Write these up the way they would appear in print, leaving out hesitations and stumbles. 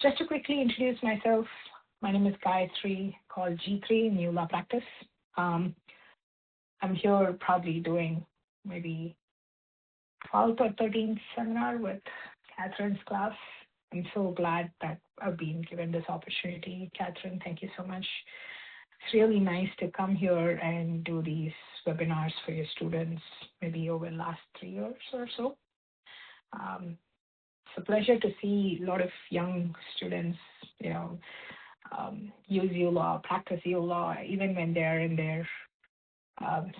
Just to quickly introduce myself, my name is Gayatri, called G3 in uLawPractice. Um, I'm here probably doing maybe 12th or 13th seminar with Catherine's class. I'm so glad that I've been given this opportunity. Catherine, thank you so much. It's really nice to come here and do these webinars for your students, maybe over the last 3 years or so. It's a pleasure to see a lot of young students, use uLaw, practice uLaw, even when they're in their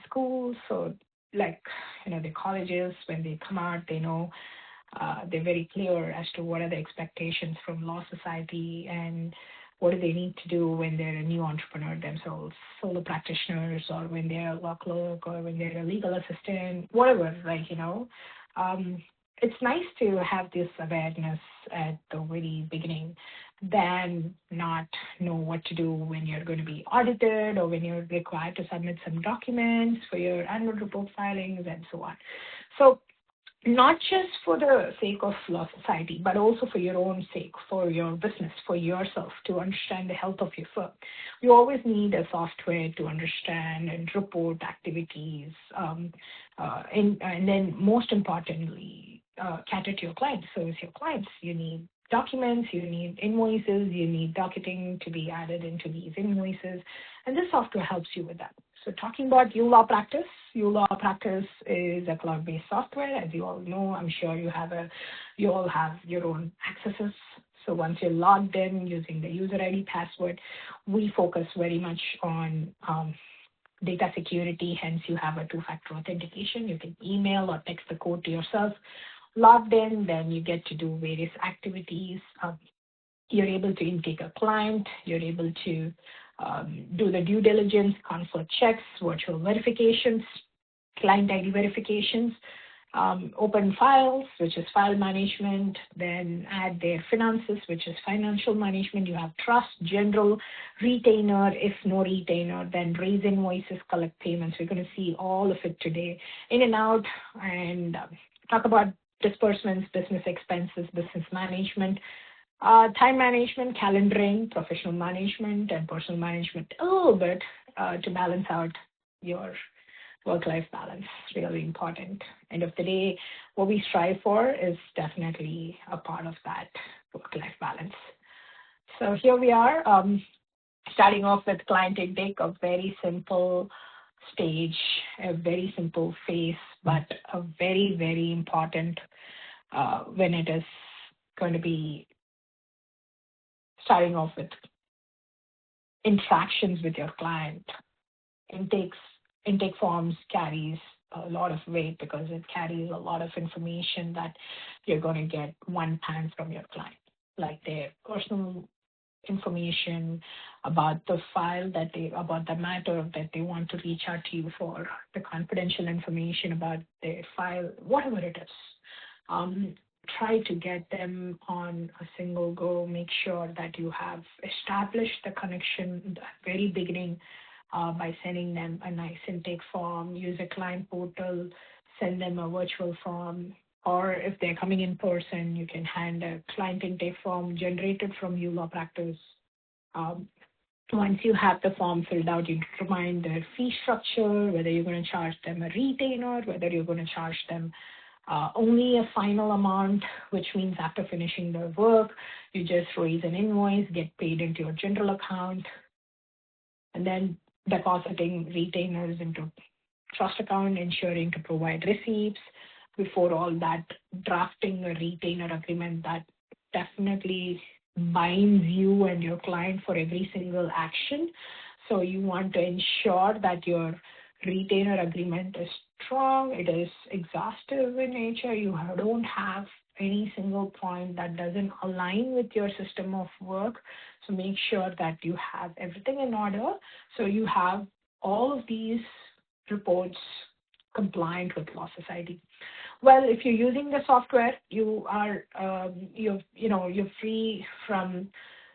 schools or the colleges. When they come out, they know they're very clear as to what are the expectations from law society and what do they need to do when they're a new entrepreneur themselves, solo practitioners, or when they're a law clerk, or when they're a legal assistant, whatever, it's nice to have this awareness at the very beginning than not know what to do when you're going to be audited or when you're required to submit some documents for your annual report filings and so on. So not just for the sake of law society, but also for your own sake, for your business, for yourself, to understand the health of your firm. You always need a software to understand and report activities, and then most importantly, cater to your clients, service your clients. You need documents, you need invoices, you need docketing to be added into these invoices, and this software helps you with that. So talking about uLawPractice, uLawPractice is a cloud-based software. As you all know, I'm sure you all have your own accesses. So once you're logged in using the user ID password, we focus very much on data security. Hence, you have a two-factor authentication. You can email or text the code to yourself. Logged in, then you get to do various activities. You're able to intake a client. You're able to do the due diligence, conflict checks, virtual verifications, client ID verifications, open files, which is file management, then add their finances, which is financial management. You have trust, general, retainer. If no retainer, then raise invoices, collect payments. We're going to see all of it today, in and out, and talk about disbursements, business expenses, business management, time management, calendaring, professional management, and personal management a little bit to balance out your work-life balance. Really important. End of the day, what we strive for is definitely a part of that work-life balance. So here we are, starting off with client intake, a very simple stage, a very simple phase, but a very, very important when it is going to be starting off with interactions with your client. Intake forms carries a lot of weight because it carries a lot of information that you're going to get one time from your client, like their personal information about the file about the matter that they want to reach out to you for, the confidential information about their file, whatever it is. Try to get them on a single go. Make sure that you have established the connection at the very beginning by sending them a nice intake form. Use a client portal, send them a virtual form, or if they're coming in person, you can hand a client intake form generated from uLawPractice. Once you have the form filled out, you determine their fee structure, whether you're going to charge them a retainer, whether you're going to charge them only a final amount, which means after finishing the work, you just raise an invoice, get paid into your general account, and then depositing retainers into trust account, ensuring to provide receipts. Before all that, drafting a retainer agreement that definitely binds you and your client for every single action. So you want to ensure that your retainer agreement is strong, it is exhaustive in nature, you don't have any single point that doesn't align with your system of work. So make sure that you have everything in order. So you have all of these reports compliant with law society. Well, if you're using the software, you are you're free from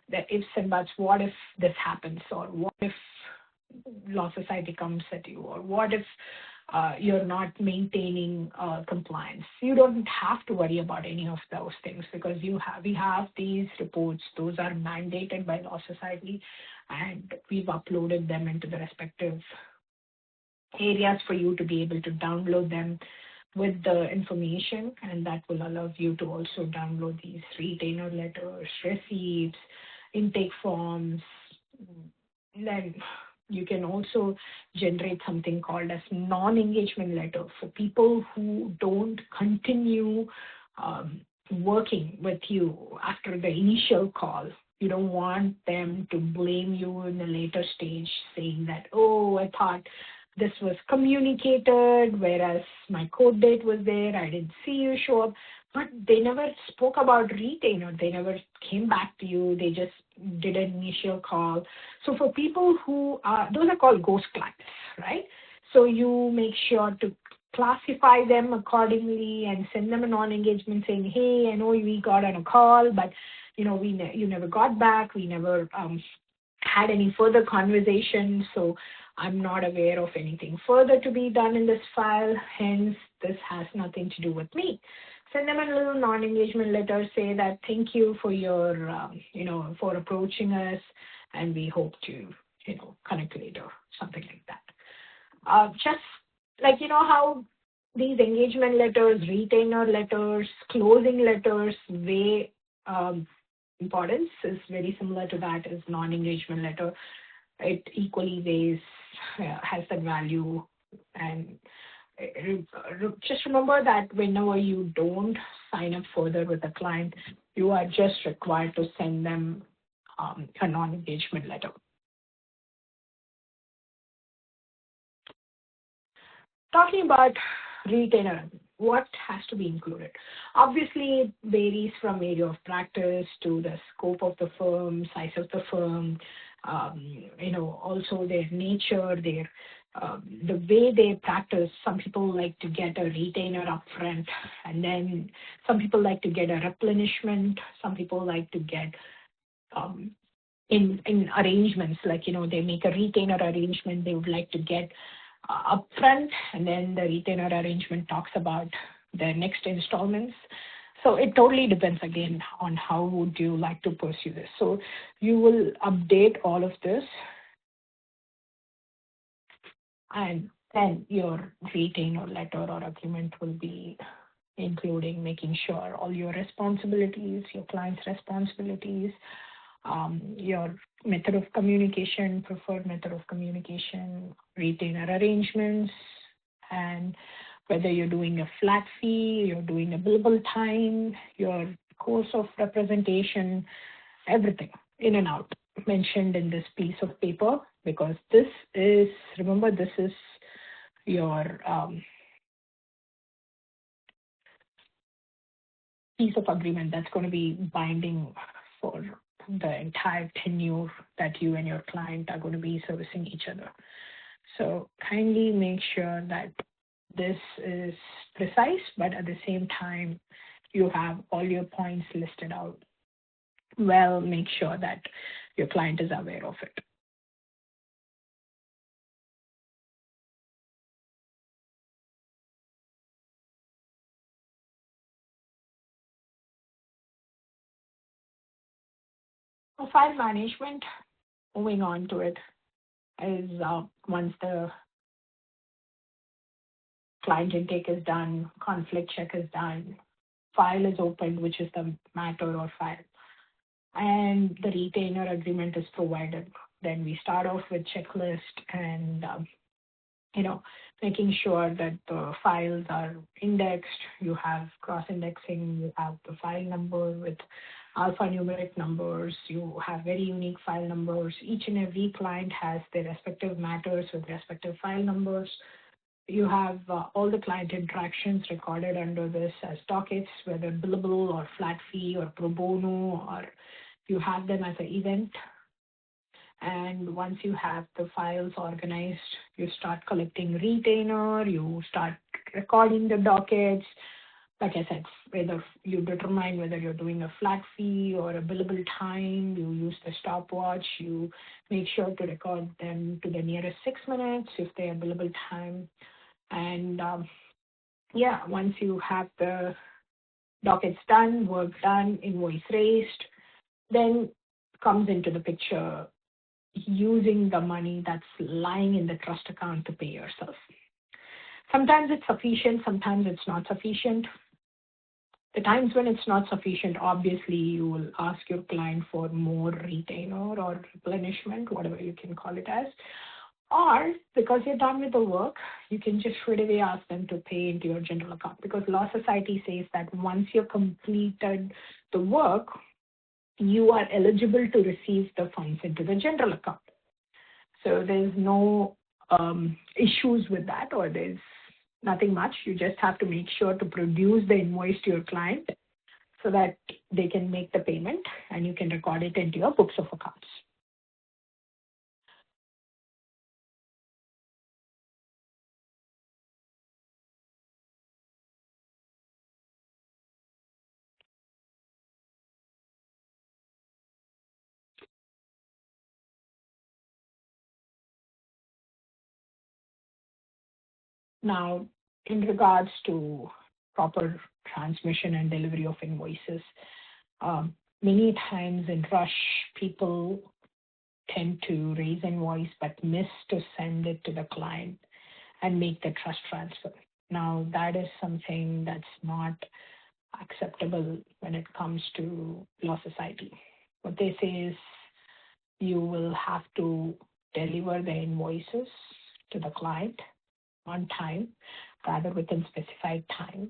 the ifs and buts. What if this happens, or what if law society comes at you, or what if you're not maintaining compliance. You don't have to worry about any of those things because we have these reports. Those are mandated by Law Society, and we've uploaded them into the respective areas for you to be able to download them with the information, and that will allow you to also download these retainer letters, receipts, intake forms. Then you can also generate something called as non-engagement letter for people who don't continue working with you after the initial call. You don't want them to blame you in the later stage saying that, oh, I thought this was communicated, whereas my court date was there, I didn't see you show up. But they never spoke about retainer. They never came back to you. They just did an initial call. So for people who are, those are called ghost clients, right? So you make sure to classify them accordingly and send them a non-engagement saying, hey, I know we got on a call, but you never got back. We never had any further conversation. So I'm not aware of anything further to be done in this file. Hence, this has nothing to do with me. Send them a little non-engagement letter, say that thank you for your, for approaching us, and we hope to, connect later, something like that. Just like, how these engagement letters, retainer letters, closing letters weigh importance is very similar to that as non-engagement letter. It equally weighs, has that value. And just remember that whenever you don't sign up further with a client, you are just required to send them a non-engagement letter. Talking about retainer, what has to be included? Obviously, it varies from area of practice to the scope of the firm, size of the firm, also their nature, the way they practice. Some people like to get a retainer upfront, and then some people like to get a replenishment. Some people like to get in arrangements, like, they make a retainer arrangement. They would like to get upfront, and then the retainer arrangement talks about the next installments. So it totally depends again on how would you like to pursue this. So you will update all of this, and then your retainer letter or agreement will be including making sure all your responsibilities, your client's responsibilities, your method of communication, preferred method of communication, retainer arrangements, and whether you're doing a flat fee, you're doing a billable time, your course of representation, everything in and out mentioned in this piece of paper, because this is your piece of agreement that's going to be binding for the entire tenure that you and your client are going to be servicing each other. So kindly make sure that this is precise, but at the same time, you have all your points listed out. Well, make sure that your client is aware of it. For file management, moving on to it, is once the client intake is done, conflict check is done, file is opened, which is the matter or file, and the retainer agreement is provided. Then we start off with checklist and, making sure that the files are indexed. You have cross-indexing, you have the file number with alphanumeric numbers, you have very unique file numbers. Each and every client has their respective matters with respective file numbers. You have all the client interactions recorded under this as dockets, whether billable or flat fee or pro bono, or you have them as an event. And once you have the files organized, you start collecting retainer, you start recording the dockets. Like I said, whether you determine whether you're doing a flat fee or a billable time, you use the stopwatch, you make sure to record them to the nearest 6 minutes if they are billable time. And once you have the dockets done, work done, invoice raised, then comes into the picture using the money that's lying in the trust account to pay yourself. Sometimes it's sufficient, sometimes it's not sufficient. The times when it's not sufficient, obviously you will ask your client for more retainer or replenishment, whatever you can call it as. Or because you're done with the work, you can just straight away ask them to pay into your general account, because Law Society says that once you've completed the work, you are eligible to receive the funds into the general account. So there's no issues with that, or there's nothing much. You just have to make sure to produce the invoice to your client so that they can make the payment and you can record it into your books of accounts. Now, in regards to proper transmission and delivery of invoices, many times in rush, people tend to raise invoice but miss to send it to the client and make the trust transfer. Now, that is something that's not acceptable when it comes to Law Society. What they say is you will have to deliver the invoices to the client on time, rather within specified time,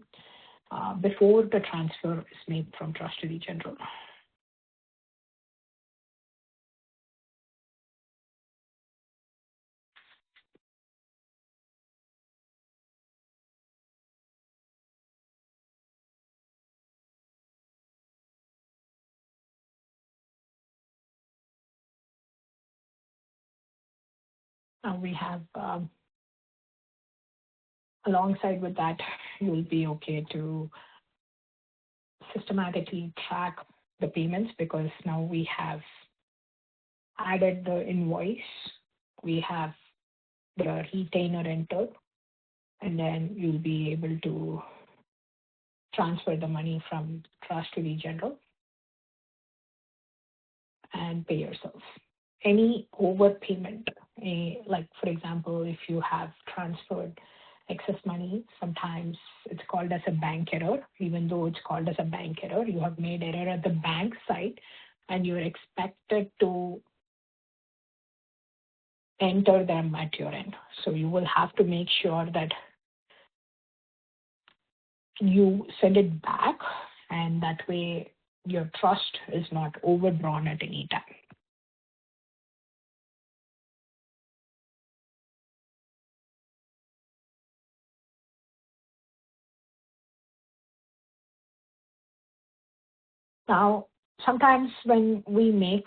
before the transfer is made from trust to the general. We have, alongside with that, you'll be okay to systematically track the payments, because now we have added the invoice, we have the retainer entered, and then you'll be able to transfer the money from trust to the general and pay yourself. Any overpayment, like for example, if you have transferred excess money, sometimes it's called as a bank error. Even though it's called as a bank error, you have made error at the bank side and you're expected to enter them at your end. So you will have to make sure that you send it back, and that way your trust is not overdrawn at any time. Now, sometimes when we make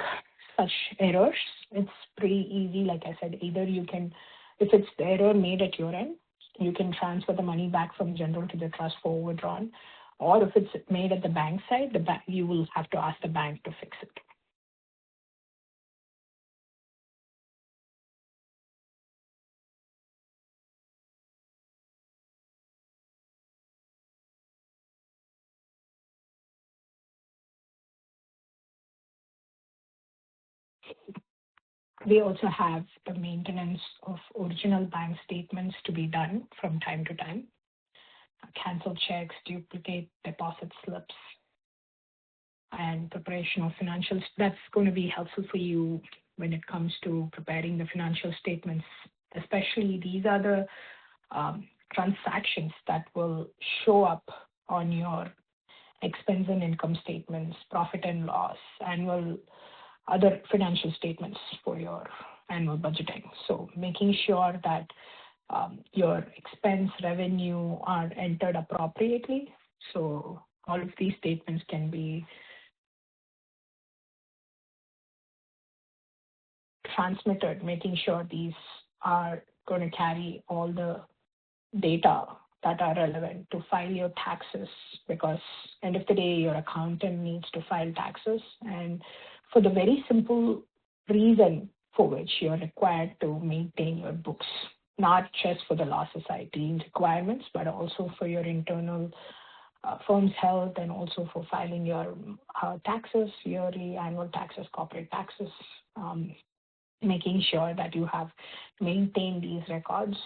such errors, it's pretty easy. Like I said, either you can, if it's the error made at your end, you can transfer the money back from general to the trust for overdrawn. Or if it's made at the bank side, you will have to ask the bank to fix it. We also have the maintenance of original bank statements to be done from time to time. Cancel checks, duplicate deposit slips, and preparation of financials. That's going to be helpful for you when it comes to preparing the financial statements. Especially these are the transactions that will show up on your expense and income statements, profit and loss, annual other financial statements for your annual budgeting. So making sure that your expense revenue are entered appropriately. So all of these statements can be transmitted, making sure these are going to carry all the data that are relevant to file your taxes, because end of the day, your accountant needs to file taxes, and for the very simple reason for which you're required to maintain your books. not just for the Law Society requirements, but also for your internal firm's health and also for filing your taxes, yearly, annual taxes, corporate taxes, making sure that you have maintained these records,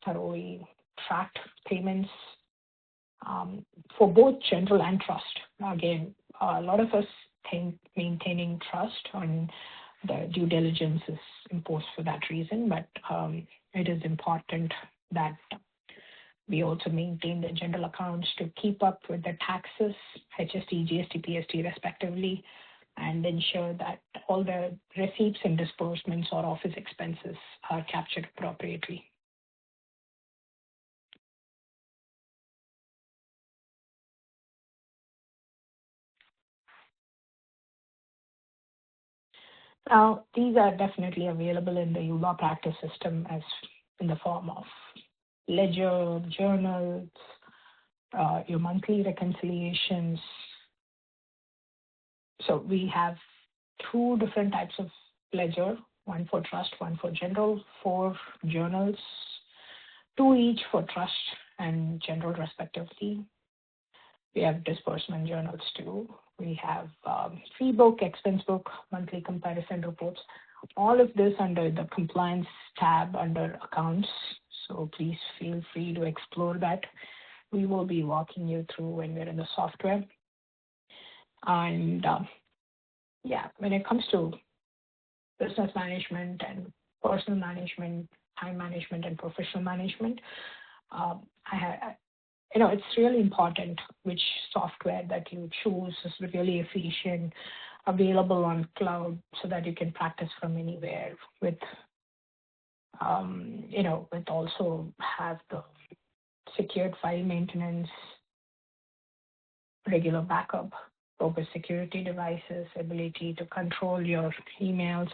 thoroughly tracked payments for both general and trust. Again, a lot of us think maintaining trust on the due diligence is imposed for that reason, but it is important that we also maintain the general accounts to keep up with the taxes, HST, GST, PST respectively, and ensure that all the receipts and disbursements or office expenses are captured appropriately. Now, these are definitely available in the uLawPractice system as in the form of ledger, journals, your monthly reconciliations. So we have two different types of ledger, one for trust, one for general, 4 journals, 2 each for trust and general respectively. We have disbursement journals too. We have fee book, expense book, monthly comparison reports, all of this under the compliance tab under accounts. So please feel free to explore that. We will be walking you through when we're in the software. And when it comes to business management and personal management, time management and professional management, it's really important which software that you choose is really efficient, available on cloud so that you can practice from anywhere with also have the secured file maintenance, regular backup, robust security devices, ability to control your emails.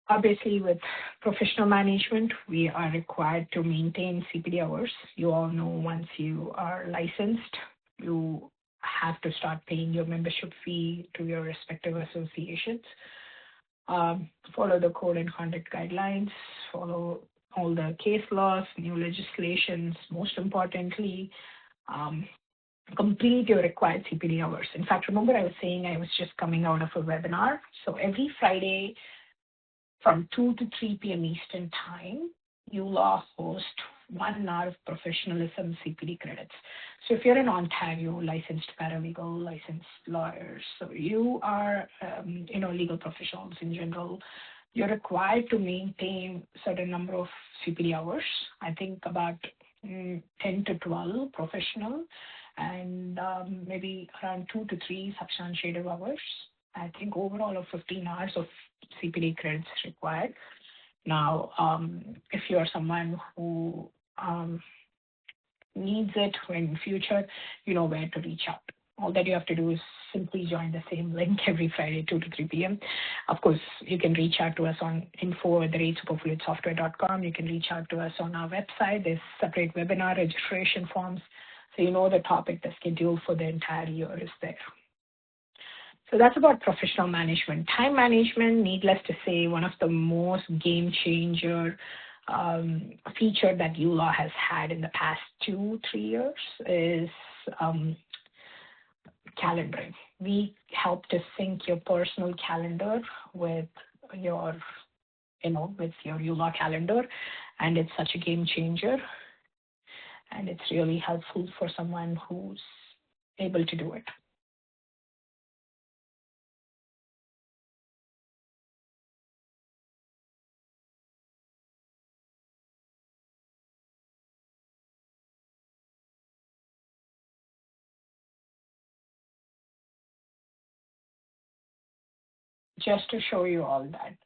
Obviously, with professional management, we are required to maintain CPD hours. You all know once you are licensed, you have to start paying your membership fee to your respective associations. Follow the code and conduct guidelines, follow all the case laws, new legislations, most importantly, complete your required CPD hours. In fact, remember I was saying I was just coming out of a webinar. So every Friday from 2 to 3 p.m. Eastern Time, uLaw hosts 1 hour of professionalism CPD credits. So if you're in Ontario, licensed paralegal, licensed lawyers, so you are, legal professionals in general, you're required to maintain certain number of CPD hours. I think about 10 to 12 professional and maybe around 2 to 3 substantiative hours. I think overall of 15 hours of CPD credits required. Now, if you are someone who needs it in future, you know where to reach out. All that you have to do is simply join the same link every Friday, 2 to 3 p.m. Of course, you can reach out to us on info@superfluidsoftware.com. You can reach out to us on our website. There's separate webinar registration forms. So you know the topic, the schedule for the entire year is there. So that's about professional management. Time management, needless to say, one of the most game changer feature that uLaw has had in the past 2-3 years is calendaring. We help to sync your personal calendar with your uLaw calendar, and it's such a game changer. And it's really helpful for someone who's able to do it. Just to show you all that,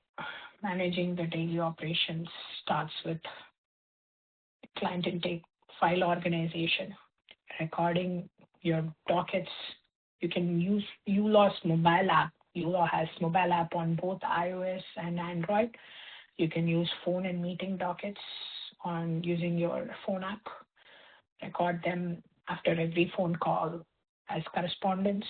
managing the daily operations starts with client intake, file organization, recording your dockets. You can use uLaw's mobile app. uLaw has mobile app on both iOS and Android. You can use phone and meeting dockets on using your phone app. Record them after every phone call as correspondence.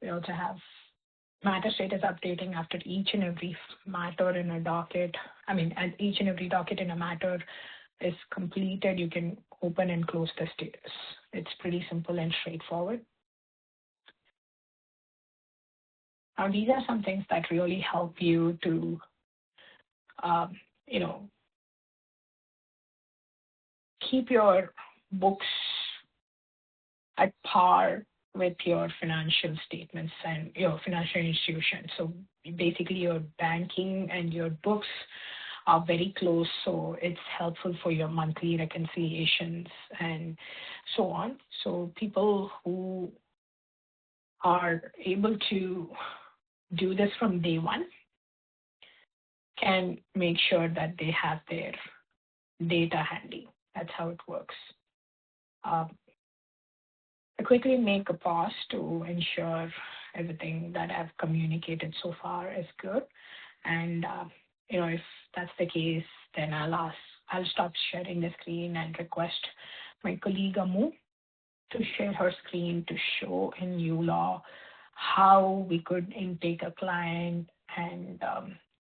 We also have matter status updating after each and every matter in a docket. I mean, as each and every docket in a matter is completed, you can open and close the status. It's pretty simple and straightforward. Now, these are some things that really help you to, you know, keep your books at par with your financial statements and your financial institution. So basically, your banking and your books are very close, so it's helpful for your monthly reconciliations and so on. So people who are able to do this from day one can make sure that they have their data handy. That's how it works. I quickly make a pause to ensure everything that I've communicated so far is good. And if that's the case, then I'll stop sharing the screen and request my colleague Amu to share her screen to show in uLaw how we could intake a client and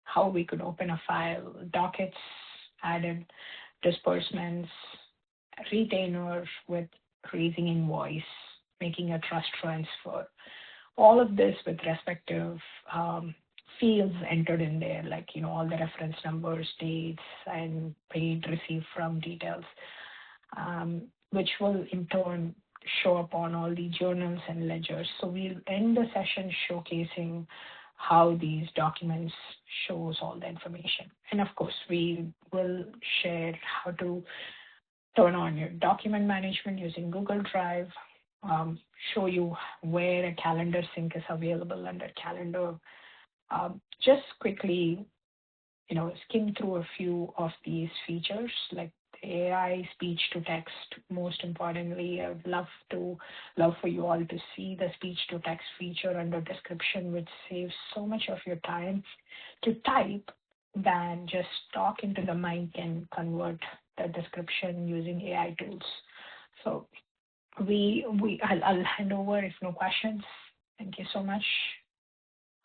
how we could open a file, dockets, added disbursements, retainers with raising invoice, making a trust transfer, all of this with respective fields entered in there, like, all the reference numbers, dates, and paid, received from details, which will in turn show up on all the journals and ledgers. So we'll end the session showcasing how these documents shows all the information. And of course, we will share how to turn on your document management using Google Drive, show you where a calendar sync is available under calendar. Just quickly, skim through a few of these features, like the AI speech to text. Most importantly, I'd love for you all to see the speech to text feature under description, which saves so much of your time to type than just talk into the mic and convert the description using AI tools. So I'll hand over if no questions. Thank you so much.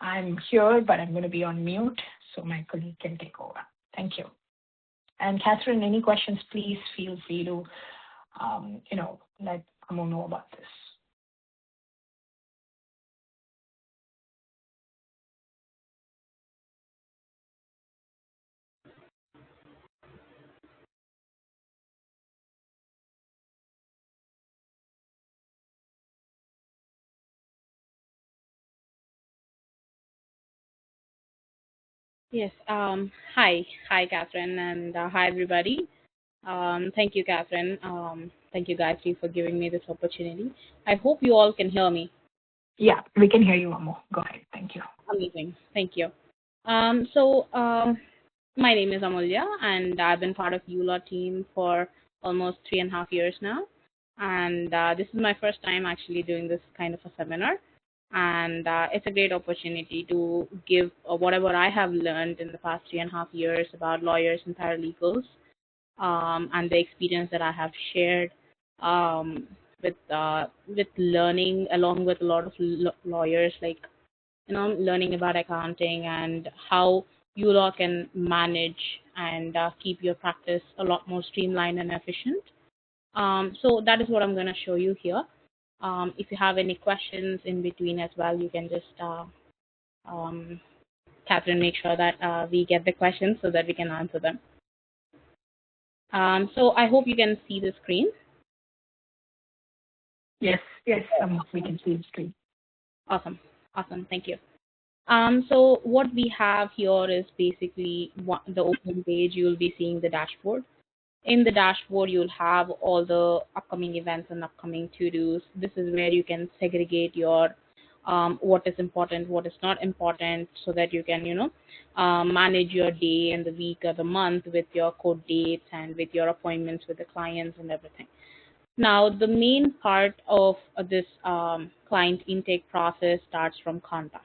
I'm here, but I'm going to be on mute so my colleague can take over. Thank you. And Catherine, any questions, please feel free to, let Amo know about this. Yes. Hi, Catherine, and hi, everybody. Thank you, Catherine. Thank you, Gayatri, for giving me this opportunity. I hope you all can hear me. Yeah, we can hear you, Amo. Go ahead. Thank you. Amazing. Thank you. My name is Amulya, and I've been part of uLaw team for almost 3.5 years now. And this is my first time actually doing this kind of a seminar. And it's a great opportunity to give whatever I have learned in the past 3.5 years about lawyers and paralegals, and the experience that I have shared with learning along with a lot of lawyers, like learning about accounting and how uLaw can manage and keep your practice a lot more streamlined and efficient. So that is what I'm going to show you here. If you have any questions in between as well, you can just, Catherine, make sure that we get the questions so that we can answer them. So I hope you can see the screen. Yes, we can see the screen. Awesome, thank you. So what we have here is basically the open page. You'll be seeing the dashboard. In the dashboard, you'll have all the upcoming events and upcoming to-dos. This is where you can segregate your what is important, what is not important, so that you can, manage your day and the week or the month with your court dates and with your appointments with the clients and everything. Now, the main part of this client intake process starts from contacts.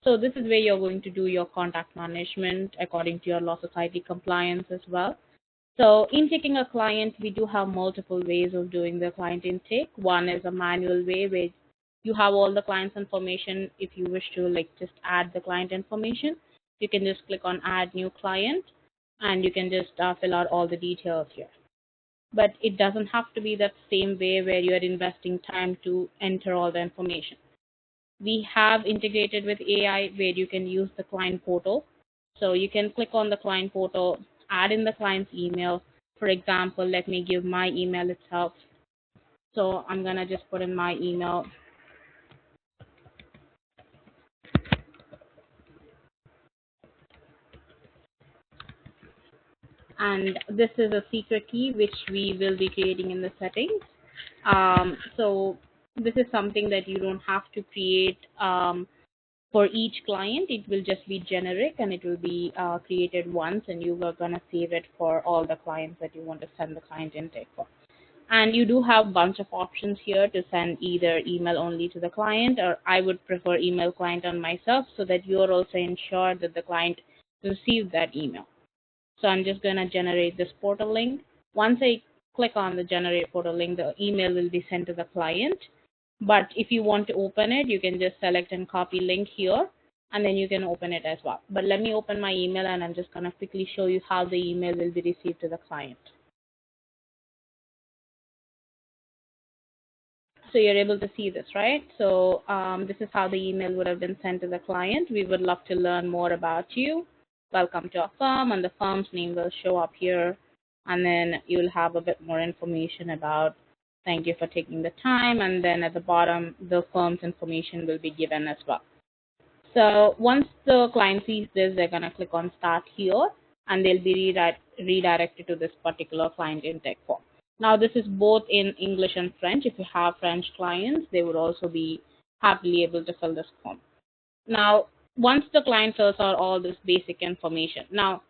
So this is where you're going to do your contact management according to your law society compliance as well. So intaking a client, we do have multiple ways of doing the client intake. One is a manual way you have all the client's information. If you wish to like just add the client information, you can just click on add new client, and you can just fill out all the details here. But it doesn't have to be that same way where you are investing time to enter all the information. We have integrated with AI where you can use the client portal. So you can click on the client portal, add in the client's email. For example, let me give my email itself. So I'm going to just put in my email. And this is a secret key which we will be creating in the settings. So this is something that you don't have to create for each client. It will just be generic, and it will be created once, and you are going to save it for all the clients that you want to send the client intake for. And you do have a bunch of options here to send either email only to the client, or I would prefer email client on myself so that you're also ensured that the client received that email. So I'm just going to generate this portal link. Once I click on the generate portal link, the email will be sent to the client. But if you want to open it, you can just select and copy link here, and then you can open it as well. But let me open my email, and I'm just going to quickly show you how the email will be received to the client. So you're able to see this, right? So this is how the email would have been sent to the client. We would love to learn more about you. Welcome to our firm, and the firm's name will show up here. And then you'll have a bit more information about thank you for taking the time. And then at the bottom, the firm's information will be given as well. So once the client sees this, they're going to click on start here, and they'll be redirected to this particular client intake form. Now, this is both in English and French. If you have French clients, they would also be happily able to fill this form. Now, once the client fills out all this basic information, now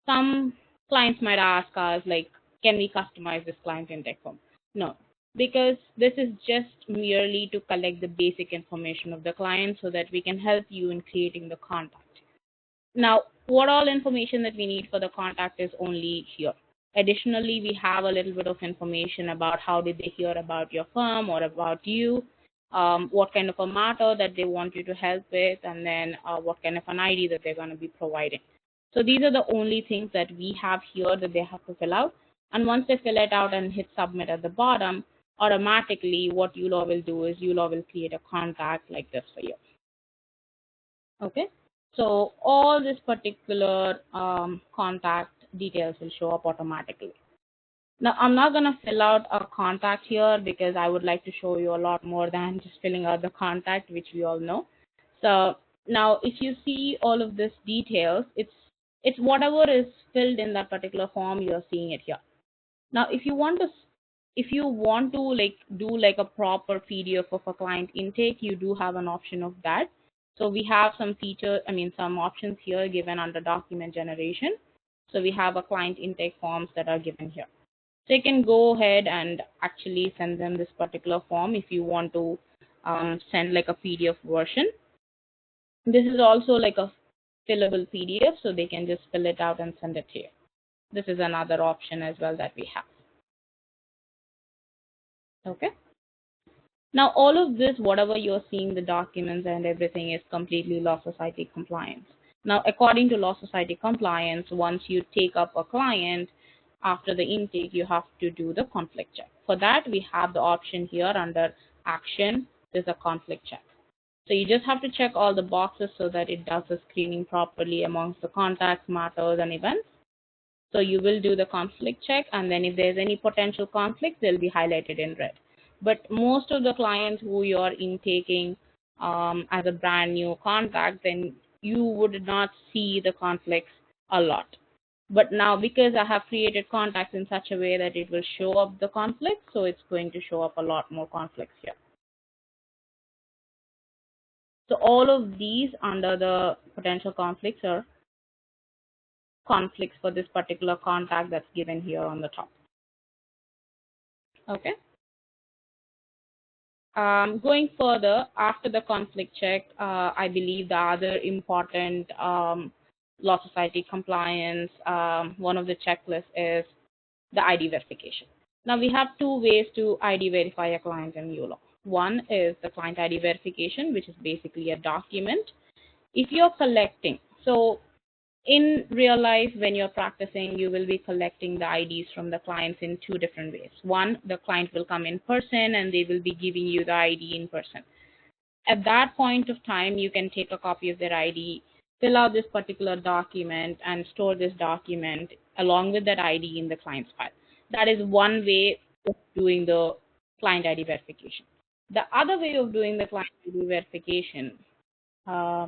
some clients might ask us, like, can we customize this client intake form? No, because this is just merely to collect the basic information of the client so that we can help you in creating the contact. Now, what all information that we need for the contact is only here. Additionally, we have a little bit of information about how did they hear about your firm or about you, what kind of a matter that they want you to help with, and then what kind of an ID that they're going to be providing. So these are the only things that we have here that they have to fill out. And once they fill it out and hit submit at the bottom, automatically what uLaw will do is uLaw will create a contact like this for you. Okay. So all this particular contact details will show up automatically. Now, I'm not going to fill out a contact here because I would like to show you a lot more than just filling out the contact, which we all know. So now if you see all of this details, it's whatever is filled in that particular form, you're seeing it here. Now, if you want to like do like a proper PDF of a client intake, you do have an option of that. So we have some some options here given under document generation. So we have a client intake forms that are given here. So you can go ahead and actually send them this particular form if you want to send like a PDF version. This is also like a fillable PDF, so they can just fill it out and send it here. This is another option as well that we have. Okay. Now, all of this, whatever you're seeing, the documents and everything is completely Law Society compliance. Now, according to Law Society compliance, once you take up a client, after the intake, you have to do the conflict check. For that, we have the option here under action, there's a conflict check. So you just have to check all the boxes so that it does the screening properly amongst the contacts, matters, and events. So you will do the conflict check, and then if there's any potential conflicts, they'll be highlighted in red. But most of the clients who you're intaking as a brand new contact, then you would not see the conflicts a lot. But now, because I have created contacts in such a way that it will show up the conflicts, so it's going to show up a lot more conflicts here. So all of these under the potential conflicts are conflicts for this particular contact that's given here on the top. Okay. Going further, after the conflict check, I believe the other important Law Society compliance, one of the checklists is the ID verification. Now, we have two ways to ID verify a client in uLaw. One is the client ID verification, which is basically a document. If you're collecting, so in real life, when you're practicing, you will be collecting the IDs from the clients in two different ways. One, the client will come in person and they will be giving you the ID in person. At that point of time, you can take a copy of their ID, fill out this particular document, and store this document along with that ID in the client's file. That is one way of doing the client ID verification. The other way of doing the client ID verification, uh,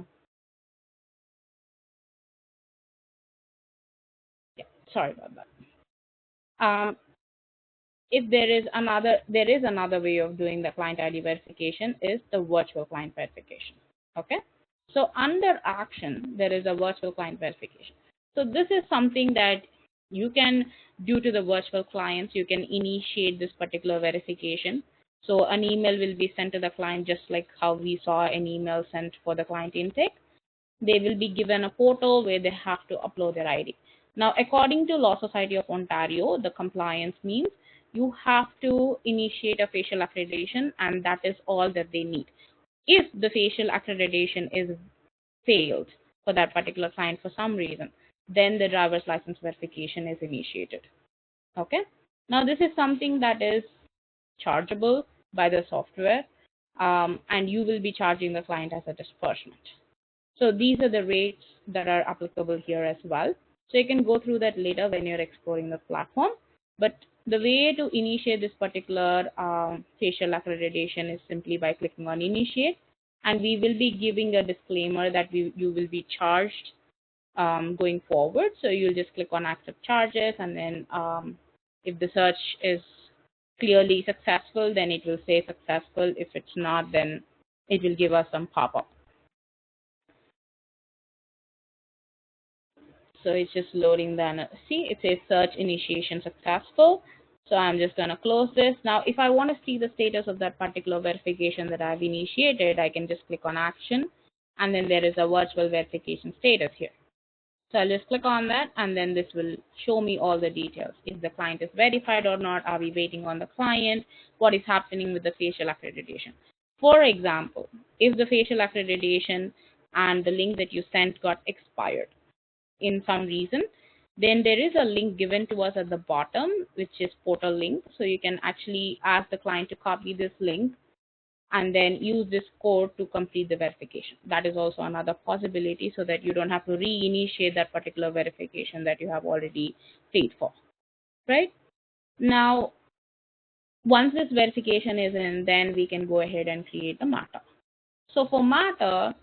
yeah, sorry about that. If there is another way of doing the client ID verification is the virtual client verification. Okay. So under action, there is a virtual client verification. So this is something that you can do to the virtual clients. You can initiate this particular verification. So an email will be sent to the client just like how we saw an email sent for the client intake. They will be given a portal where they have to upload their ID. Now, according to Law Society of Ontario, the compliance means you have to initiate a facial accreditation, and that is all that they need. If the facial accreditation is failed for that particular client for some reason, then the driver's license verification is initiated. Okay. Now, this is something that is chargeable by the software, and you will be charging the client as a disbursement. So these are the rates that are applicable here as well. So you can go through that later when you're exploring the platform. But the way to initiate this particular facial accreditation is simply by clicking on initiate. And we will be giving a disclaimer that you will be charged going forward. So you'll just click on accept charges, and then if the search is clearly successful, then it will say successful. If it's not, then it will give us some pop-up. So it's just loading the, see, it says search initiation successful. So I'm just going to close this. Now, if I want to see the status of that particular verification that I've initiated, I can just click on action, and then there is a virtual verification status here. So I'll just click on that, and then this will show me all the details. If the client is verified or not, are we waiting on the client, what is happening with the facial accreditation. For example, if the facial accreditation and the link that you sent got expired in some reason, then there is a link given to us at the bottom, which is portal link. So you can actually ask the client to copy this link and then use this code to complete the verification. That is also another possibility, so that you don't have to reinitiate that particular verification that you have already paid for, right? Now, once this verification is in, then we can go ahead and create the matter. So for matter,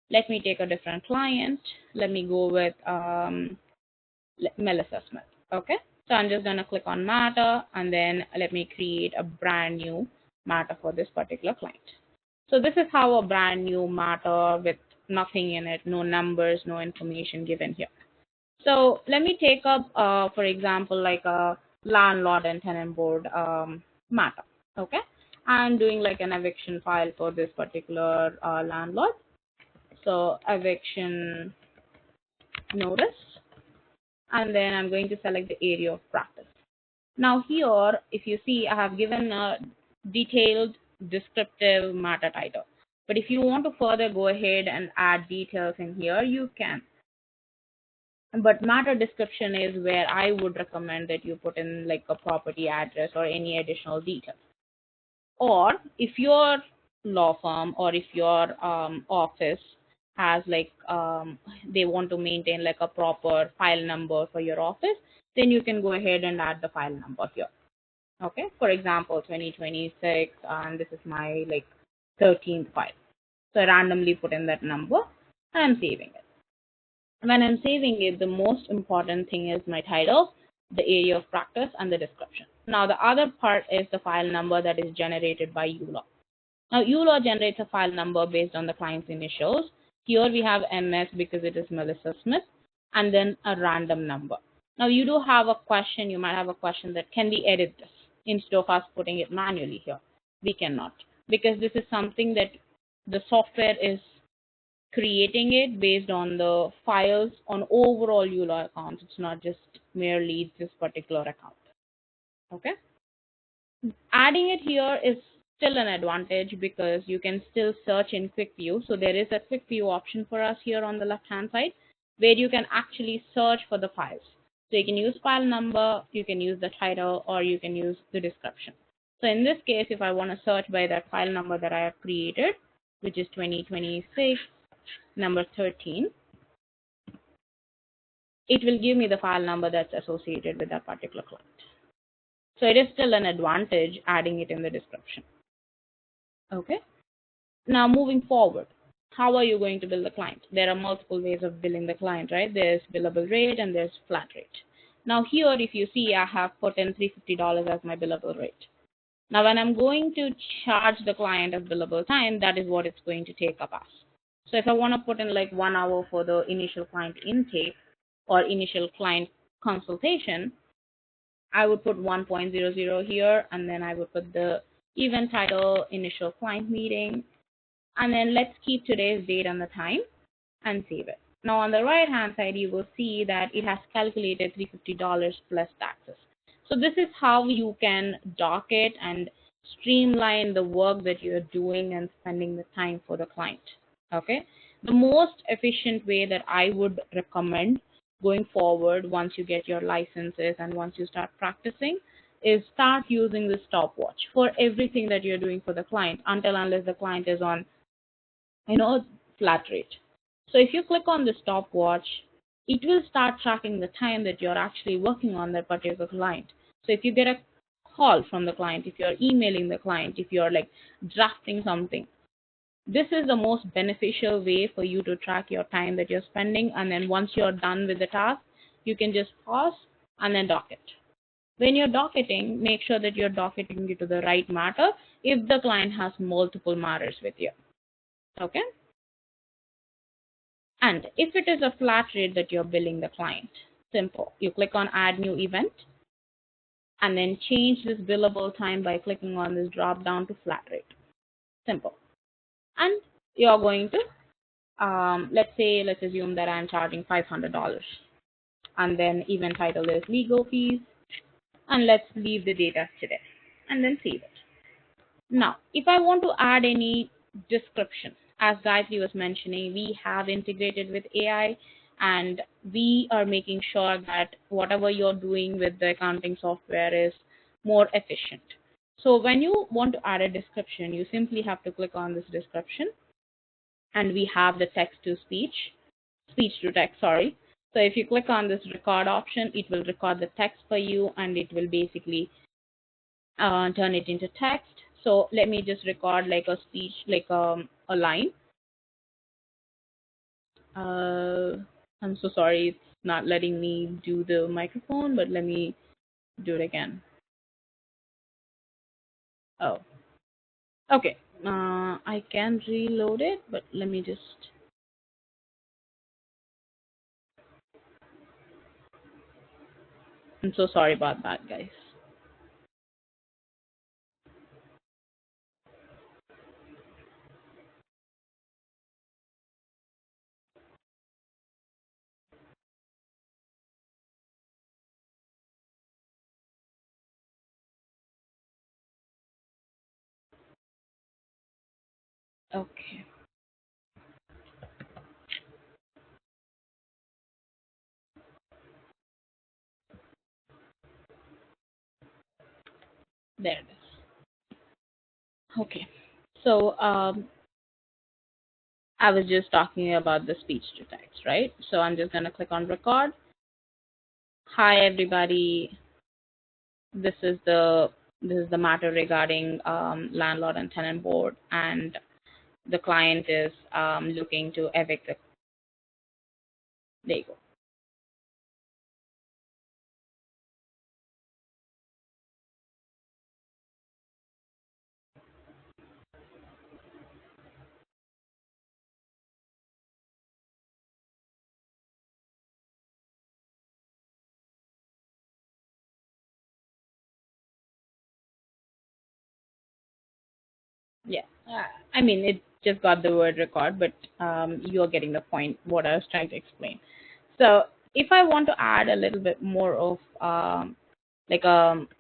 let me take a different client. Let me go with Melissa Smith. Okay, so I'm just going to click on matter, and then let me create a brand new matter for this particular client. So this is how a brand new matter with nothing in it, no numbers, no information given here. So let me take up, for example, like a landlord and tenant board matter. Okay, I'm doing like an eviction file for this particular landlord. So eviction notice, and then I'm going to select the area of practice. Now here, if you see, I have given a detailed descriptive matter title. But if you want to further go ahead and add details in here, you can. But matter description is where I would recommend that you put in like a property address or any additional details. Or if your law firm or if your office has like they want to maintain like a proper file number for your office, then you can go ahead and add the file number here. Okay, for example 2026, and this is my like 13th file. So I randomly put in that number and I'm saving it. When I'm saving it, the most important thing is my title, the area of practice, and the description. Now the other part is the file number that is generated by uLaw. Now uLaw generates a file number based on the client's initials. Here we have MS because it is Melissa Smith, and then a random number. Now you do have a question, you might have a question that can we edit this instead of us putting it manually here. We cannot, because this is something that the software is creating it based on the files on overall uLaw accounts. It's not just merely this particular account. Okay. Adding it here is still an advantage because you can still search in quick view. So there is a quick view option for us here on the left hand side where you can actually search for the files. So you can use file number, you can use the title, or you can use the description. So in this case, if I want to search by that file number that I have created, which is 2026 number 13, it will give me the file number that's associated with that particular client. So it is still an advantage adding it in the description. Okay. Now moving forward, how are you going to bill the client? There are multiple ways of billing the client, right? There's billable rate and there's flat rate. Now here, if you see, I have put in $350 as my billable rate. Now when I'm going to charge the client as billable time, that is what it's going to take up as. So if I want to put in like 1 hour for the initial client intake or initial client consultation, I would put 1.00 here, and then I would put the event title, initial client meeting, and then let's keep today's date and the time and save it. Now on the right hand side, you will see that it has calculated $350 plus taxes. So this is how you can dock it and streamline the work that you're doing and spending the time for the client. Okay. The most efficient way that I would recommend going forward once you get your licenses and once you start practicing is start using the stopwatch for everything that you're doing for the client until unless the client is on flat rate. So if you click on the stopwatch, it will start tracking the time that you're actually working on that particular client. So if you get a call from the client, if you're emailing the client, if you're like drafting something, this is the most beneficial way for you to track your time that you're spending. And then once you're done with the task, you can just pause and then dock it. When you're docketing, make sure that you're docketing it to the right matter if the client has multiple matters with you. Okay. And if it is a flat rate that you're billing the client, simple. You click on add new event and then change this billable time by clicking on this drop down to flat rate. Simple. And you're going to, let's assume that I'm charging $500 and then event title is legal fees, and let's leave the date as today and then save it. Now, if I want to add any description, as Gayatri was mentioning, we have integrated with AI and we are making sure that whatever you're doing with the accounting software is more efficient. So when you want to add a description, you simply have to click on this description and we have the text to speech to text, sorry. So if you click on this record option, it will record the text for you and it will basically turn it into text. So let me just record like a speech, like a line. I'm so sorry, it's not letting me do the microphone, but let me do it again. Oh, okay. I can reload it, but let me just. I'm so sorry about that, guys. Okay. There it is. Okay. So I was just talking about the speech to text, right? So I'm just gonna click on record. Hi everybody. This is the matter regarding landlord and tenant board, and the client is looking to evict the. There you go. Yeah. I mean, it just got the word record, but you're getting the point, what I was trying to explain. So if I want to add a little bit more of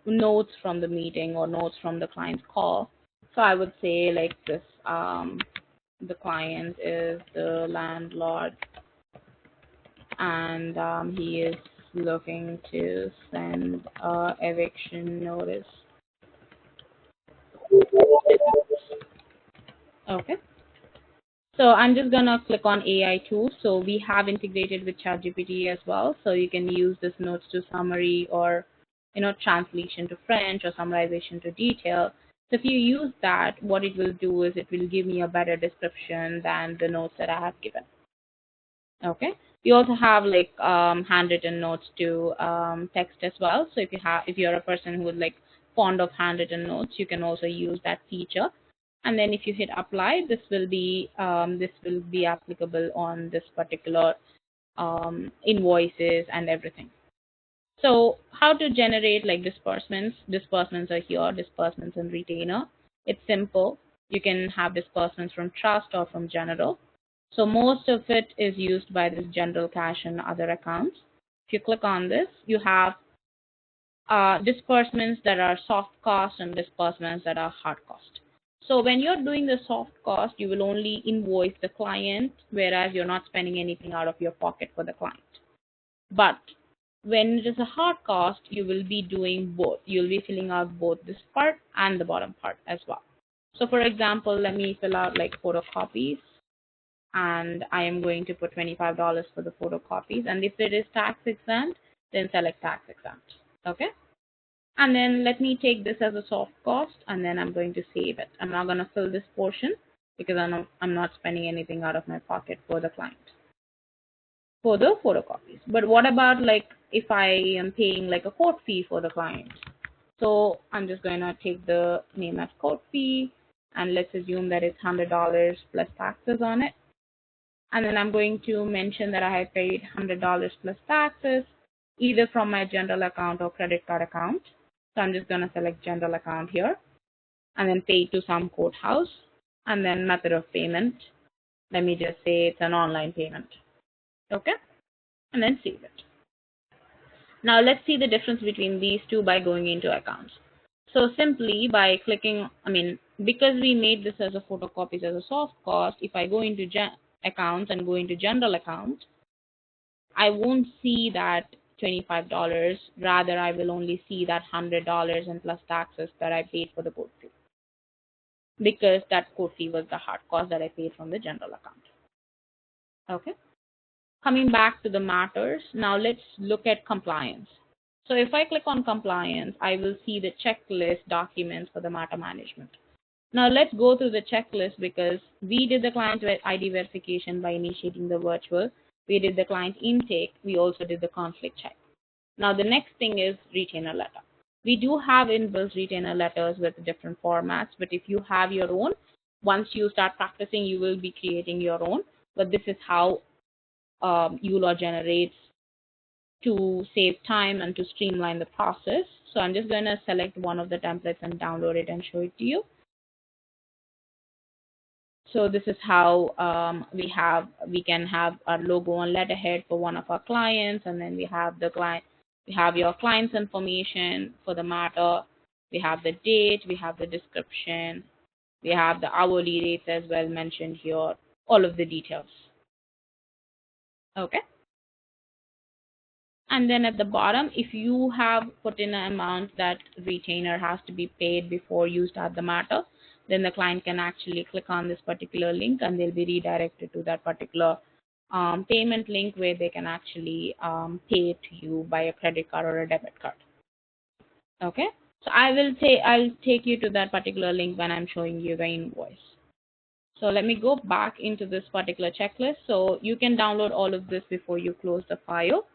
notes from the meeting or notes from the client's call, So I would say like this, the client is the landlord and he is looking to send eviction notice. Okay. So I'm just gonna click on AI tools. So we have integrated with ChatGPT as well. So you can use this notes to summary or translation to French or summarization to detail. So if you use that, what it will do is it will give me a better description than the notes that I have given. Okay. We also have like handwritten notes to text as well. So if you're a person who is like fond of handwritten notes, you can also use that feature. And then if you hit apply, this will be applicable on this particular invoices and everything. So how to generate like disbursements? Disbursements are here, disbursements and retainer. It's simple. You can have disbursements from trust or from general. So most of it is used by this general cash and other accounts. If you click on this, you have disbursements that are soft cost and disbursements that are hard cost. So when you're doing the soft cost, you will only invoice the client, whereas you're not spending anything out of your pocket for the client. But when it is a hard cost, you will be doing both. You'll be filling out both this part and the bottom part as well. So for example, let me fill out like photocopies, and I am going to put $25 for the photocopies. And if it is tax exempt, then select tax exempt. Okay. And then let me take this as a soft cost, and then I'm going to save it. I'm not going to fill this portion because I'm not spending anything out of my pocket for the client for the photocopies. But what about like if I am paying like a court fee for the client? So I'm just going to take the name as court fee, and let's assume that it's $100 plus taxes on it. And then I'm going to mention that I have paid $100 plus taxes, either from my general account or credit card account. So I'm just going to select general account here, and then pay to some courthouse, and then method of payment. Let me just say it's an online payment. Okay, and then save it. Now let's see the difference between these two by going into accounts. So simply by clicking, because we made this as a photocopies as a soft cost, if I go into accounts and go into general account, I won't see that $25. Rather, I will only see that $100 and plus taxes that I paid for the court fee, because that court fee was the hard cost that I paid from the general account. Okay. Coming back to the matters, now let's look at compliance. So if I click on compliance, I will see the checklist documents for the matter management. Now let's go through the checklist, because we did the client ID verification by initiating the virtual. We did the client intake. We also did the conflict check. Now the next thing is retainer letter. We do have inbuilt retainer letters with different formats, but if you have your own, once you start practicing, you will be creating your own. But this is how uLaw generates to save time and to streamline the process. So I'm just going to select one of the templates and download it and show it to you. So this is how we can have our logo on letterhead for one of our clients, and then we have the client, we have your client's information for the matter, we have the date, we have the description, we have the hourly rates as well mentioned here, all of the details. Okay. And then at the bottom, if you have put in an amount that retainer has to be paid before you start the matter, then the client can actually click on this particular link and they'll be redirected to that particular payment link where they can actually pay to you by a credit card or a debit card. Okay. So I'll take you to that particular link when I'm showing you the invoice. So let me go back into this particular checklist. So you can download all of this before you close the file.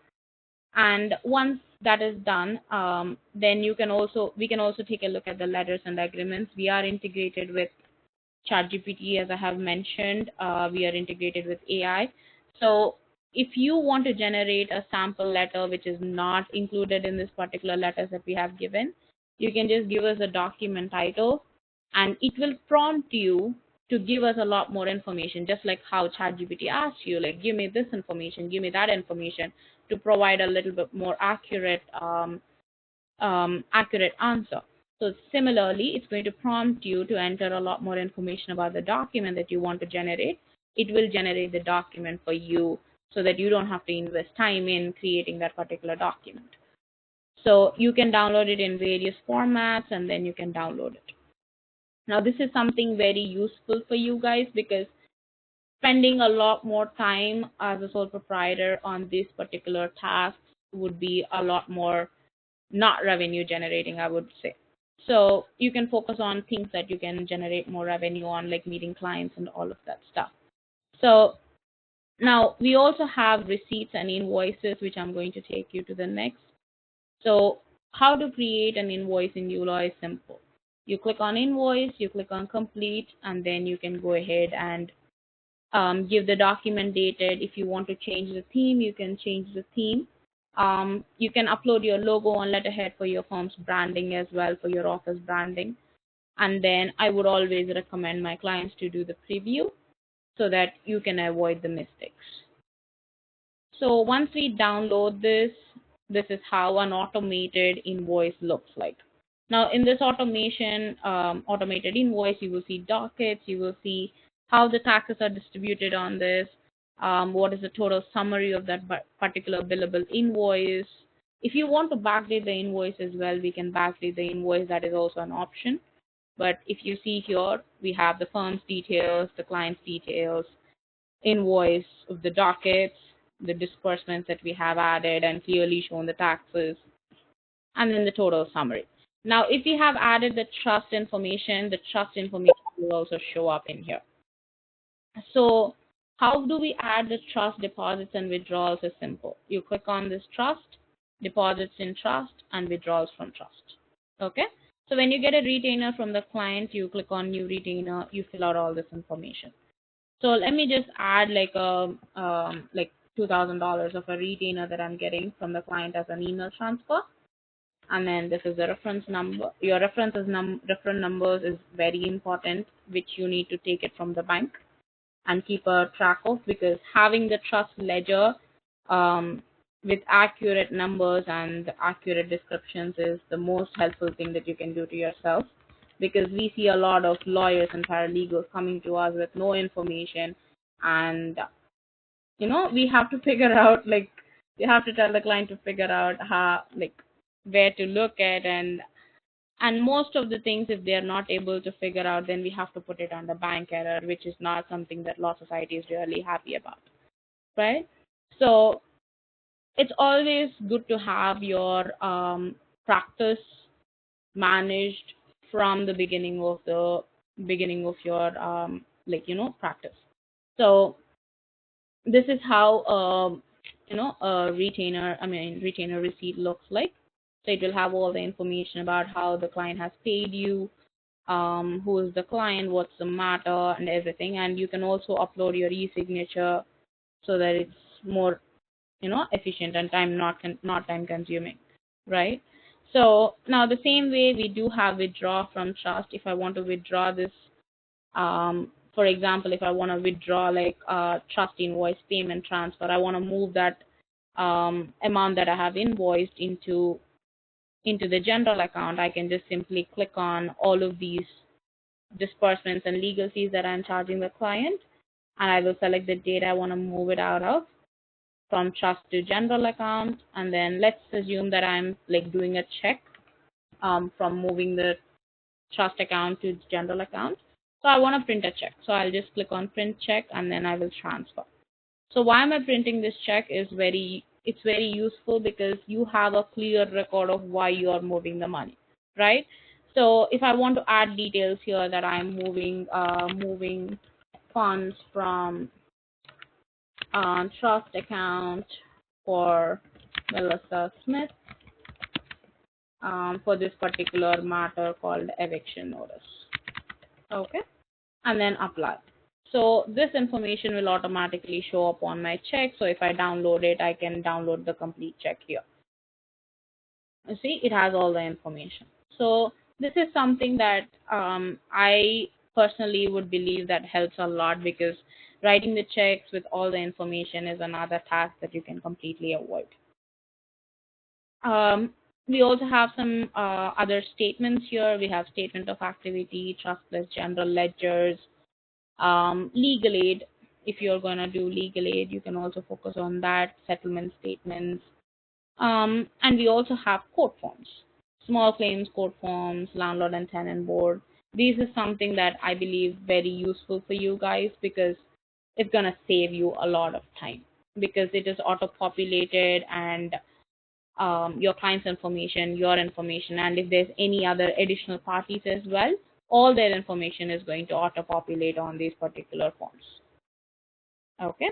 And once that is done, then we can also take a look at the letters and agreements. We are integrated with ChatGPT, as I have mentioned. We are integrated with AI. So if you want to generate a sample letter which is not included in this particular letters that we have given, you can just give us a document title, and it will prompt you to give us a lot more information, just like how ChatGPT asks you, like, give me this information, give me that information, to provide a little bit more accurate answer. So similarly, it's going to prompt you to enter a lot more information about the document that you want to generate. It will generate the document for you so that you don't have to invest time in creating that particular document. So you can download it in various formats and then you can download it. Now, this is something very useful for you guys because spending a lot more time as a sole proprietor on these particular tasks would be a lot more not revenue generating, I would say. So you can focus on things that you can generate more revenue on, like meeting clients and all of that stuff. So now we also have receipts and invoices, which I'm going to take you to the next. So how to create an invoice in uLaw is simple. You click on invoice, you click on complete, and then you can go ahead and give the document dated. If you want to change the theme, you can change the theme. You can upload your logo and letterhead for your firm's branding as well, for your office branding. And then I would always recommend my clients to do the preview so that you can avoid the mistakes. So once we download this, this is how an automated invoice looks like. Now in this automated invoice, you will see dockets, you will see how the taxes are distributed on this, what is the total summary of that particular billable invoice. If you want to backdate the invoice as well, we can backdate the invoice. That is also an option. But if you see here, we have the firm's details, the client's details, invoice of the dockets, the disbursements that we have added and clearly shown the taxes, and then the total summary. Now, if we have added the trust information will also show up in here. So how do we add the trust deposits and withdrawals is simple. You click on this trust, deposits in trust, and withdrawals from trust. Okay. So when you get a retainer from the client, you click on new retainer, you fill out all this information. So let me just add like like $2,000 of a retainer that I'm getting from the client as an email transfer. And then this is the reference number. Your reference numbers is very important, which you need to take it from the bank and keep a track of, because having the trust ledger with accurate numbers and accurate descriptions is the most helpful thing that you can do to yourself, because we see a lot of lawyers and paralegals coming to us with no information, and we have to figure out, like, we have to tell the client to figure out how, like, where to look at, and most of the things, if they are not able to figure out, then we have to put it under bank error, which is not something that law society is really happy about, right? So it's always good to have your practice managed from the beginning of your practice. So this is how a retainer receipt looks like. So it will have all the information about how the client has paid you, who is the client, what's the matter, and everything. And you can also upload your e-signature so that it's more efficient and not time consuming, right? So now the same way we do have withdraw from trust. If I want to withdraw this, for example, if I want to withdraw like trust invoice payment transfer, I want to move that amount that I have invoiced into the general account, I can just simply click on all of these disbursements and legal fees that I'm charging the client, and I will select the date I want to move it out of from trust to general account. And then let's assume that I'm like doing a check from moving the trust account to general account. So I want to print a check. So I'll just click on print check and then I will transfer. So why am I printing this check is it's very useful, because you have a clear record of why you are moving the money, right? So if I want to add details here that I'm moving funds from trust account for Melissa Smith for this particular matter called eviction notice. Okay, and then apply. So this information will automatically show up on my check. So if I download it, I can download the complete check here. You see, it has all the information. So this is something that I personally would believe that helps a lot, because writing the checks with all the information is another task that you can completely avoid. We also have some other statements here. We have statement of activity, trust plus general ledgers, legal aid. If you're going to do legal aid, you can also focus on that, settlement statements. And we also have court forms, small claims court forms, landlord and tenant board. This is something that I believe very useful for you guys because it's going to save you a lot of time because it is auto-populated and your client's information, your information, and if there's any other additional parties as well, all their information is going to auto-populate on these particular forms. Okay.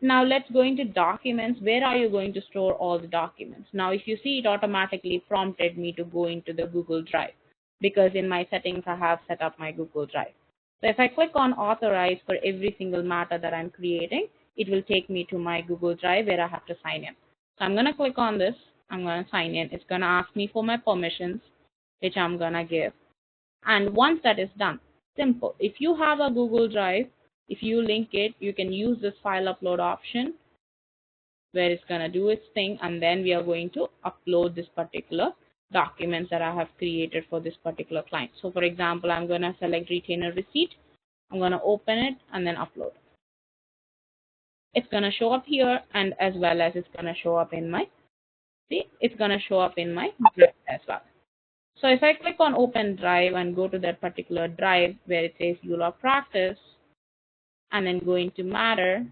Now let's go into documents. Where are you going to store all the documents? Now, if you see, it automatically prompted me to go into the Google Drive because in my settings, I have set up my Google Drive. So if I click on authorize for every single matter that I'm creating, it will take me to my Google Drive where I have to sign in. So I'm going to click on this. I'm going to sign in. It's going to ask me for my permissions, which I'm going to give. And once that is done, simple. If you have a Google Drive, if you link it, you can use this file upload option where it's going to do its thing. And then we are going to upload this particular documents that I have created for this particular client. So for example, I'm going to select retainer receipt. I'm going to open it and then upload. It's going to show up here and as well as it's going to show up in my, see, it's going to show up in my drive as well. So if I click on open drive and go to that particular drive where it says uLawPractice and then go into matter,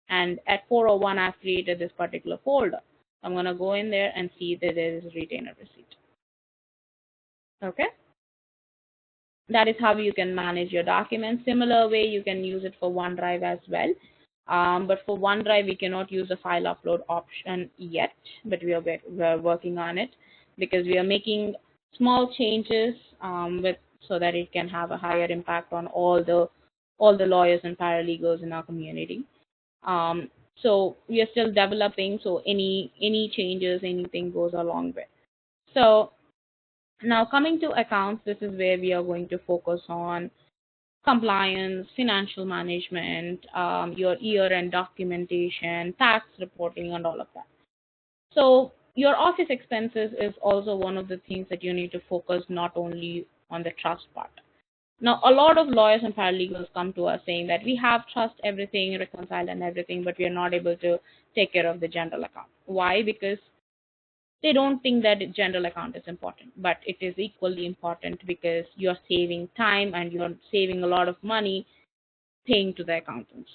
and at 401 I've created this particular folder. I'm going to go in there and see that there is a retainer receipt. Okay. That is how you can manage your documents. Similar way, you can use it for OneDrive as well. But for OneDrive, we cannot use the file upload option yet, but we are working on it because we are making small changes so that it can have a higher impact on all the lawyers and paralegals in our community. So we are still developing. So any changes, anything goes a long way. So now coming to accounts, this is where we are going to focus on compliance, financial management, your year-end documentation, tax reporting, and all of that. So your office expenses is also one of the things that you need to focus not only on the trust part. Now, a lot of lawyers and paralegals come to us saying that we have trust everything, reconcile and everything, but we are not able to take care of the general account. Why? Because they don't think that general account is important, but it is equally important because you're saving time and you're saving a lot of money paying to the accountants.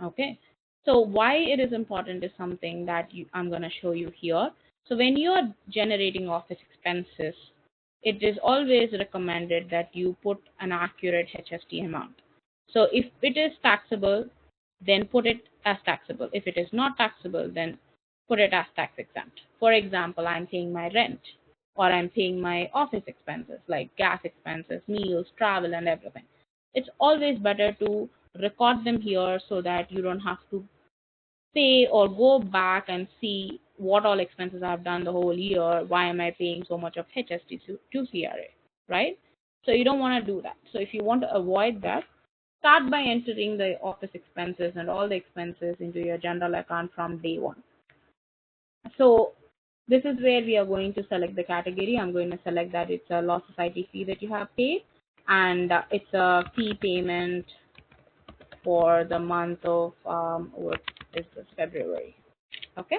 Okay. So why it is important is something that I'm going to show you here. So when you're generating office expenses, it is always recommended that you put an accurate HST amount. So if it is taxable, then put it as taxable. If it is not taxable, then put it as tax exempt. For example, I'm paying my rent or I'm paying my office expenses like gas expenses, meals, travel, and everything. It's always better to record them here so that you don't have to pay or go back and see what all expenses I've done the whole year. Why am I paying so much of HST to CRA, right? So you don't want to do that. So if you want to avoid that, start by entering the office expenses and all the expenses into your general account from day one. So this is where we are going to select the category. I'm going to select that it's a law society fee that you have paid, and it's a fee payment for the month of what is this, February. Okay,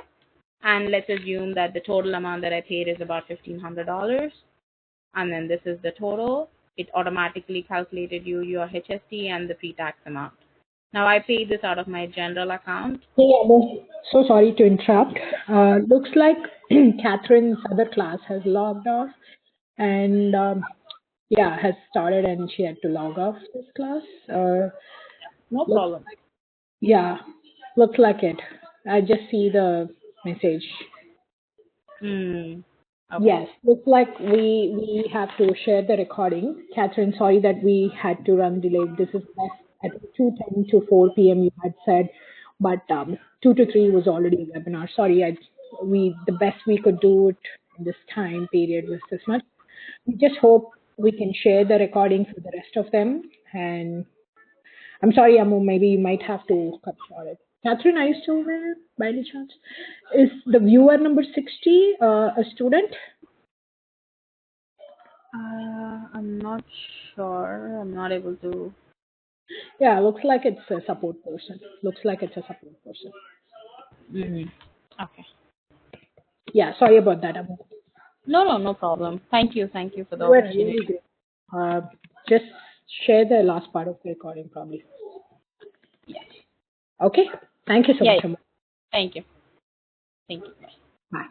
and let's assume that the total amount that I paid is about $1,500, and then this is the total. It automatically calculated your HST and the pre-tax amount. Now I paid this out of my general account. Hey, I'm so sorry to interrupt. Looks like Catherine's other class has logged off and yeah, has started and she had to log off this class. No Looks problem. like, yeah, looks like it. I just see the message. Okay. Yes, looks like we have to share the recording. Catherine, sorry that we had to run delayed. This is at 2:10 to 4 p.m. you had said, but 2 to 3 was already a webinar. Sorry, the best we could do it in this time period was this much. We just hope we can share the recording for the rest of them. And I'm sorry, Amu, maybe you might have to cut short it. Catherine, are you still there by any chance? Is the viewer number 60 a student? I'm not sure. I'm not able to. Yeah, looks like it's a support person. Looks like it's a support person. Mhm. Okay. Yeah, sorry about that. Amu. No problem. Thank you. Thank you for the You were really opportunity. great. Just share the last part of the recording, probably. Yeah. Okay. Thank you so Yeah. much, Yeah. Amu. Thank you. Thank you. Bye. Bye.